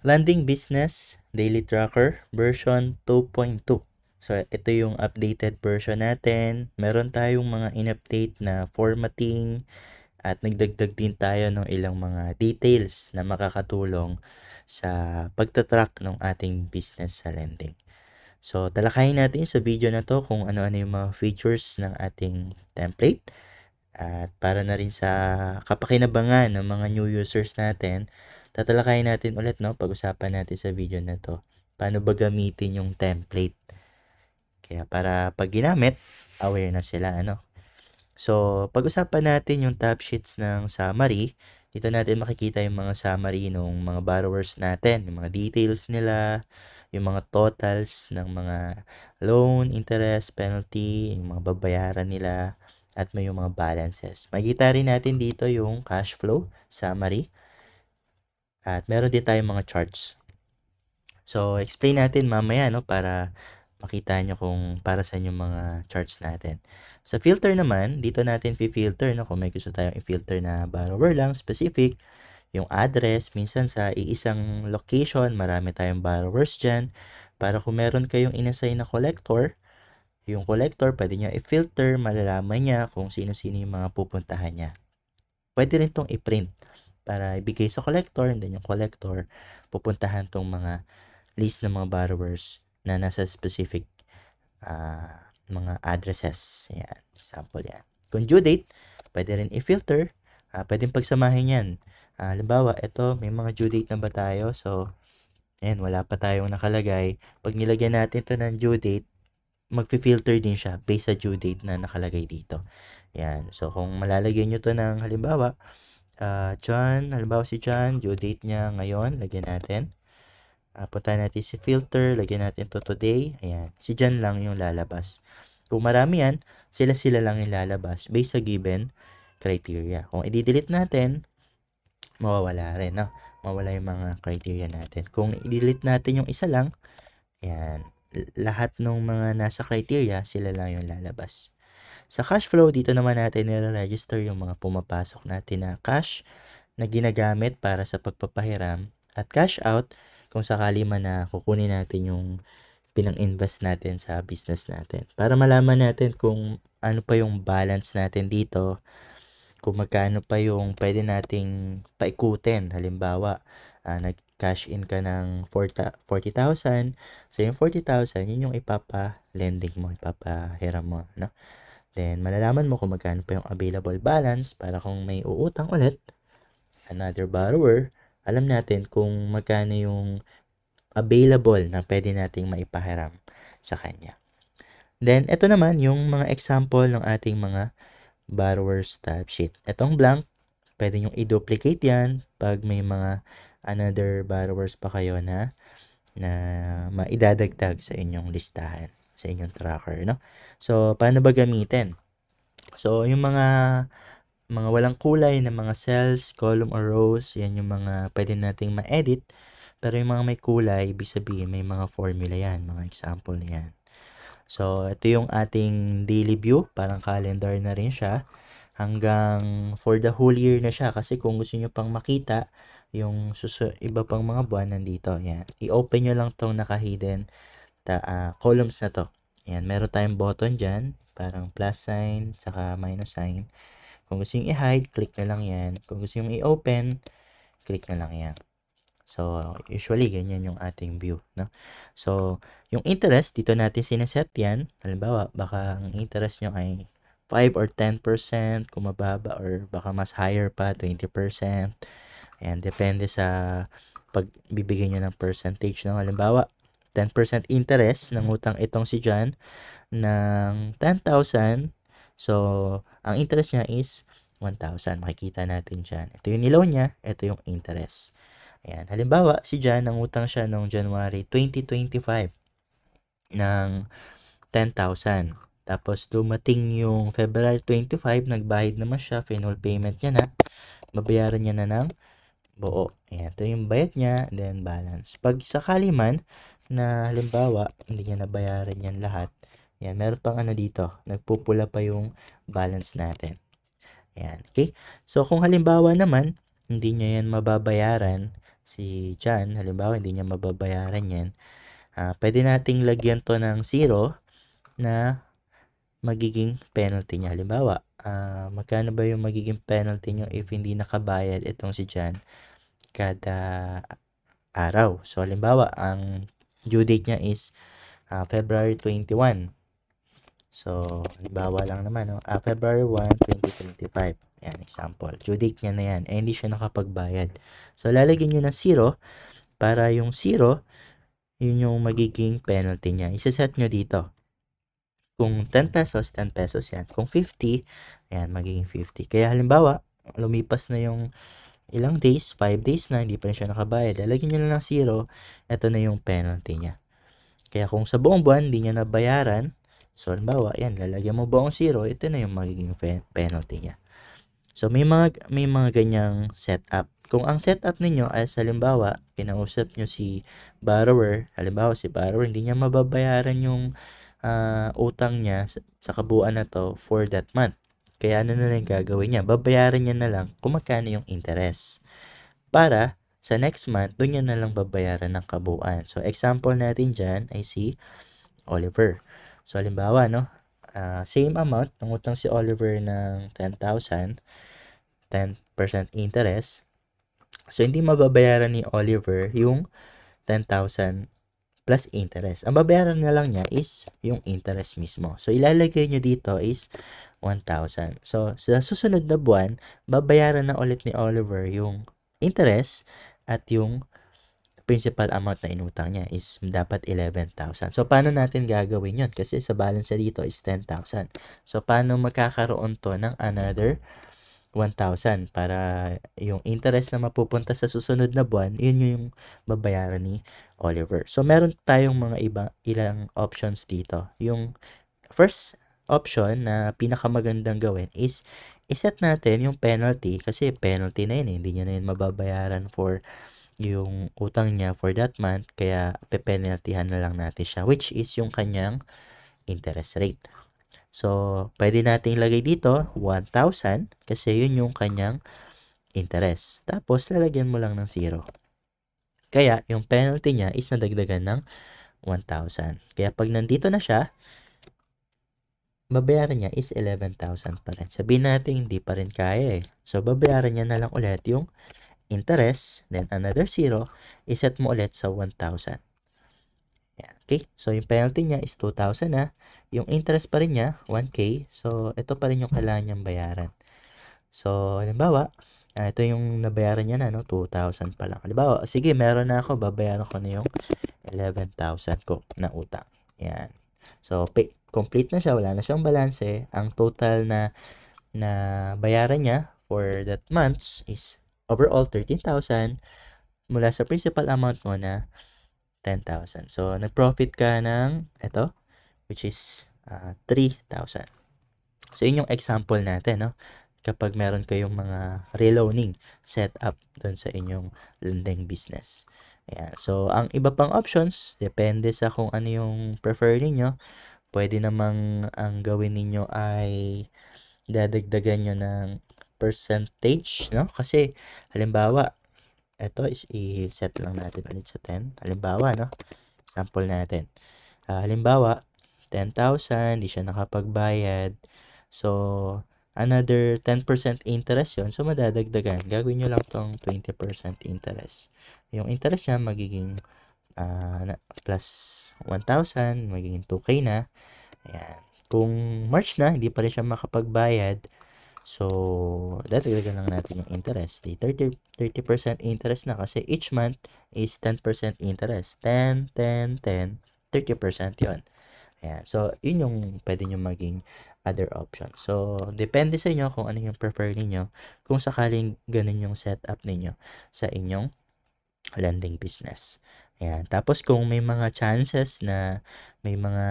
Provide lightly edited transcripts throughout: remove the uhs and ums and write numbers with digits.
Landing Business Daily Tracker version 2.2. So, ito yung updated version natin. Meron tayong mga in-update na formatting at nagdagdag din tayo ng ilang mga details na makakatulong sa pagtatrack ng ating business sa lending. So, talakayin natin sa video na to kung ano-ano yung mga features ng ating template. At para na rin sa kapakinabangan ng mga new users natin, tatalakayin natin ulit, no? Pag-usapan natin sa video na to. Paano ba gamitin yung template? Kaya para pag ginamit, aware na sila, ano? So, pag-usapan natin yung top sheets ng summary. Dito natin makikita yung mga summary ng mga borrowers natin, yung mga details nila, yung mga totals ng mga loan, interest, penalty, yung mga babayaran nila, at may yung mga balances. Makikita rin natin dito yung cash flow summary, at meron din tayong mga charts. So, explain natin mamaya, no, para makita nyo kung para sa yung mga charts natin. Sa filter naman, dito natin fi-filter, no, kung may gusto tayong i-filter na borrower lang, specific, yung address, minsan sa iisang location, marami tayong borrowers dyan, para kung meron kayong inassign na collector, yung collector, pwede nyo i-filter, malalaman niya kung sino-sino yung mga pupuntahan niya. Pwede rin tong i-print para ibigay sa collector, and then yung collector, pupuntahan tong mga list ng mga borrowers na nasa specific mga addresses. Yan, example yan. Kung due date, pwede rin i-filter. Pwedeng pagsamahin yan. Halimbawa, ito, may mga due date na ba tayo? So, ayan, wala pa tayong nakalagay. Pag nilagyan natin ito ng due date, mag-filter din siya based sa due date na nakalagay dito. Yan. So, kung malalagyan nyo to ng halimbawa, halimbawa si John, due date niya ngayon, lagyan natin. Punta natin si filter, lagyan natin to today. Ayan, si John lang yung lalabas. Kung marami yan, sila-sila lang yung lalabas based sa given criteria. Kung i-delete natin, mawawala rin, no? Mawala yung mga criteria natin. Kung i-delete natin yung isa lang, ayan, lahat ng mga nasa criteria, sila lang yung lalabas. Sa cash flow, dito naman natin nire-register yung mga pumapasok natin na cash na ginagamit para sa pagpapahiram, at cash out kung sakali man na kukunin natin yung pinang-invest natin sa business natin. Para malaman natin kung ano pa yung balance natin dito, kung magkano pa yung pwede nating paikutin. Halimbawa, nag-cash in ka ng 40,000. So, yung 40,000, yun yung ipapa-lending mo, ipapahiram mo, no? Then, malalaman mo kung magkano pa yung available balance para kung may uutang ulit, another borrower, alam natin kung magkano yung available na pwede nating maipahiram sa kanya. Then, ito naman yung mga example ng ating mga borrower's tab sheet. Itong blank, pwede yung i-duplicate yan pag may mga another borrowers pa kayo na maidadagdag sa inyong listahan, sa inyong tracker, no? So, paano ba gamitin? So, yung mga walang kulay na mga cells, column or rows, yan yung mga pwede nating ma-edit. Pero yung mga may kulay, ibig sabihin may mga formula yan, mga example yan. So, ito yung ating daily view, parang calendar na rin siya. Hanggang for the whole year na siya. Kasi kung gusto nyo pang makita, yung iba pang mga buwan nandito. Yan. I-open nyo lang tong naka-hidden columns na to. Yan. Meron tayong button dyan. Parang plus sign, saka minus sign. Kung gusto nyo i-hide, click na lang yan. Kung gusto nyo i-open, click na lang yan. So, usually, ganyan yung ating view, no? So, yung interest, dito natin sineset yan. Halimbawa, baka ang interest nyo ay 5 or 10%, kung mababa, or baka mas higher pa, 20%. Ayan, depende sa pagbibigay nyo ng percentage, no? Halimbawa, 10% interest ng utang itong si John ng 10,000. So, ang interest niya is 1,000. Makikita natin dyan. Ito yung nilaw niya, ito yung interest. Ayan. Halimbawa, si John, nangutang siya noong January 2025 ng 10,000. Tapos, dumating yung February 25, nagbayad naman siya, final payment niya na, babayaran niya na ng buo. Ayan. Ito yung bayad niya, then balance. Pag sakali man, na halimbawa, hindi niya nabayaran yan lahat, ayan, meron pang ano dito, nagpupula pa yung balance natin. Ayan, okay? So, kung halimbawa naman, hindi niya yan mababayaran, si John, halimbawa hindi niya mababayaran yan, pwede nating lagyan to ng 0 na magiging penalty niya. Halimbawa, magkano ba yung magiging penalty niyo if hindi nakabayad itong si John kada araw? So, halimbawa, ang due date niya is February 21. So, halimbawa lang naman, no? February 1, 2025. Yan, example. Due date niya na yan. Eh, hindi siya nakapagbayad. So, lalagyan nyo ng 0 para yung 0, yun yung magiging penalty niya. Isaset nyo dito. Kung 10 pesos, 10 pesos yan. Kung 50, ayan, magiging 50. Kaya halimbawa, lumipas na yung ilang days, 5 days na, hindi pa rin siya nakabayad. Lalagyan nyo lang ng 0, ito na yung penalty niya. Kaya kung sa buong buwan, hindi niya nabayaran, so halimbawa, yan, lalagyan mo buong 0, ito na yung magiging penalty niya. So, may mga ganyang setup. Kung ang setup ninyo ay halimbawa, kinausap nyo si borrower, halimbawa si borrower, hindi niya mababayaran yung utang niya sa kabuuan na to for that month. Kaya ano na lang gagawin niya? Babayaran niya na lang kung magkano yung interest. Para sa next month, doon niya na lang babayaran ng kabuuan. So, example natin dyan ay si Oliver. So, halimbawa, no? Same amount, nangutang si Oliver ng 10,000, 10% interest. So, hindi mababayaran ni Oliver yung 10,000 plus interest. Ang babayaran na lang niya is yung interest mismo. So, ilalagay nyo dito is 1,000. So, sa susunod na buwan, babayaran na ulit ni Oliver yung interest at yung principal amount na inutang niya is dapat 11,000. So, paano natin gagawin yun? Kasi sa balance dito is 10,000. So, paano magkakaroon to ng another 1,000 para yung interest na mapupunta sa susunod na buwan, yun yung babayaran ni Oliver. So, meron tayong mga ilang options dito. Yung first option na pinakamagandang gawin is iset natin yung penalty kasi penalty na yun, hindi niya na yun mababayaran for yung utang niya for that month, kaya pe-penaltyhan na lang natin siya, which is yung kanyang interest rate. So, pwede nating ilagay dito 1,000 kasi yun yung kanyang interest. Tapos, lalagyan mo lang ng 0. Kaya, yung penalty niya is nadagdagan ng 1,000. Kaya, pag nandito na siya, babayaran niya is 11,000 pa rin. Sabihin natin, hindi pa rin kaya eh. So, babayaran niya na lang ulit yung interest, then another 0, iset mo ulit sa 1,000. Okay, so yung penalty niya is 2,000 na. Yung interest pa rin niya, 1K. So, ito pa rin yung kailangan niyang bayaran. So, halimbawa, ito yung nabayaran niya na, no? 2,000 pa lang. Halimbawa, sige, meron na ako, babayaran ko na yung 11,000 ko na utang. Yan. So, complete na siya, wala na siyang balanse. Ang total na bayaran niya for that month is overall 13,000 mula sa principal amount mo na 10,000. So, nag-profit ka ng ito, which is 3,000. So, yun yung example natin, no? Kapag meron kayong mga reloaning setup doon sa inyong lending business. Ayan. So, ang iba pang options, depende sa kung ano yung prefer ninyo. Pwede namang ang gawin ninyo ay dadagdagan nyo ng percentage, no? Kasi, halimbawa, ito is i-set lang natin ulit sa 10. Halimbawa, no? Sample natin. Halimbawa, 10,000, di siya nakapagbayad. So, another 10% interest yon. So, madadagdagan. Gagawin nyo lang tong 20% interest. Yung interest niya magiging plus 1,000, magiging 2K na. Ayan. Kung March na, hindi pa rin siya makapagbayad, so, dadagdagan lang natin yung interest. 30% interest na kasi each month is 10% interest. 10, 10, 10, 30% yun. Ayan. So, yun yung pwede nyo maging other option. So, depende sa inyo kung ano yung prefer ninyo kung sakaling ganun yung setup ninyo sa inyong lending business. Ayan. Tapos, kung may mga chances na may mga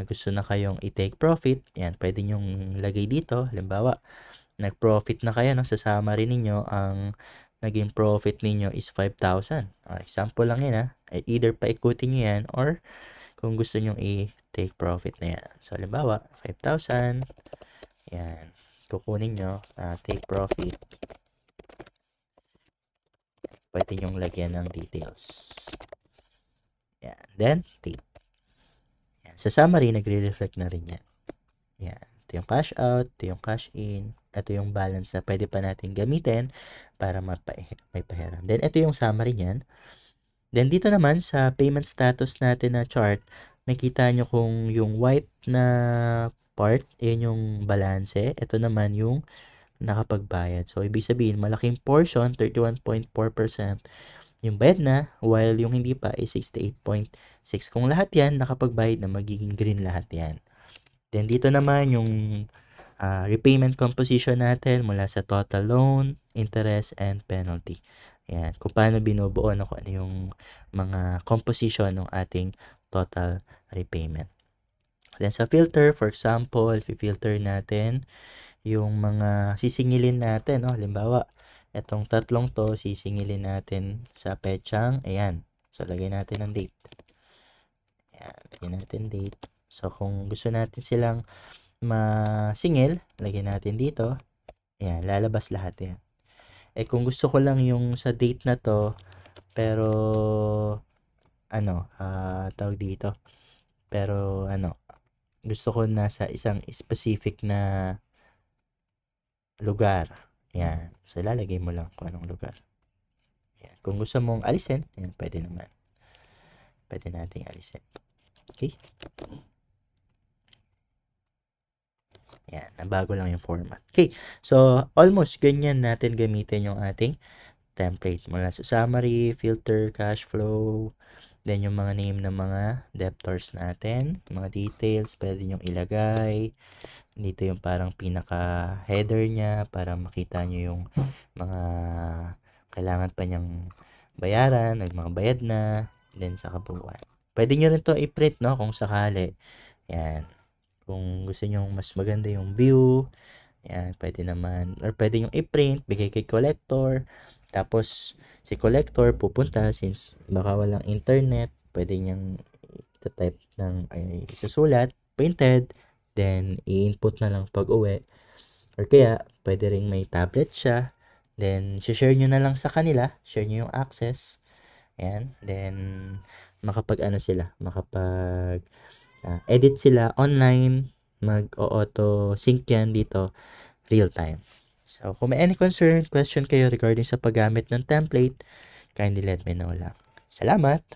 gusto na kayong i-take profit, ayan, pwede nyong lagay dito. Halimbawa, nag-profit na kayo, no? Sa summary ninyo, ang naging profit ninyo is 5,000. Example lang yan, ha? Either paikutin nyo yan or kung gusto nyo i-take profit na yan. So, halimbawa, 5,000. Yan. Kukunin nyo, take profit. pwede nyong lagyan ng details. Yan. Then, date. Yan. Sa summary, nagre-reflect na rin yan. Yan. Ito yung cash out, ito yung cash in, ito yung balance na pwede pa natin gamitin para may pahiram. Then, ito yung summary niyan. Then, dito naman sa payment status natin na chart, makita nyo kung yung white na part, yun yung balanse. Ito naman yung nakapagbayad. So, ibig sabihin, malaking portion, 31.4%, yung bayad na, while yung hindi pa is 68.6. Kung lahat yan, nakapagbayad na, magiging green lahat yan. Then, dito naman yung repayment composition natin mula sa total loan, interest, and penalty. Yan. Kung paano binubuo na kung ano yung mga composition ng ating total repayment. Then, sa filter, for example, filter natin yung mga sisingilin natin. No? Halimbawa, itong tatlong to, sisingilin natin sa petsang, ayan. So, lagay natin ang date. Ayan, lagay natin date. So, kung gusto natin silang masingil, lagyan natin dito. Ayan, lalabas lahat yan. Kung gusto ko lang yung sa date na to, pero, tawag dito. Pero, gusto ko nasa isang specific na lugar. Ayan. So, lalagay mo lang kung anong lugar. Ayan. Kung gusto mong alisin, ayan, pwede naman. Pwede nating alisin. Okay? Yan, nabago lang yung format. Okay, so almost ganyan natin gamitin yung ating template. Mula sa summary, filter, cash flow, then yung mga name ng mga debtors natin, mga details, pwede nyo ilagay. Dito yung parang pinaka-header niya para makita nyo yung mga kailangan pa niyang bayaran, mga bayad na, then sa kabuuan. Pwede nyo rin to i-print, no, kung sakali. Yan. Kung gusto nyo mas maganda yung view, yan, pwede naman, or pwede nyo i-print, bigay kay collector, tapos si collector pupunta, since baka walang internet, pwede niyang type ng, isusulat, printed, then i-input na lang pag uwi, or kaya, pwede rin may tablet siya, then share nyo na lang sa kanila, share nyo yung access, yan, then makapag edit sila online, mag-auto sync yan dito real time. So, kung may any concern, question kayo regarding sa paggamit ng template, kindly let me know lang. Salamat!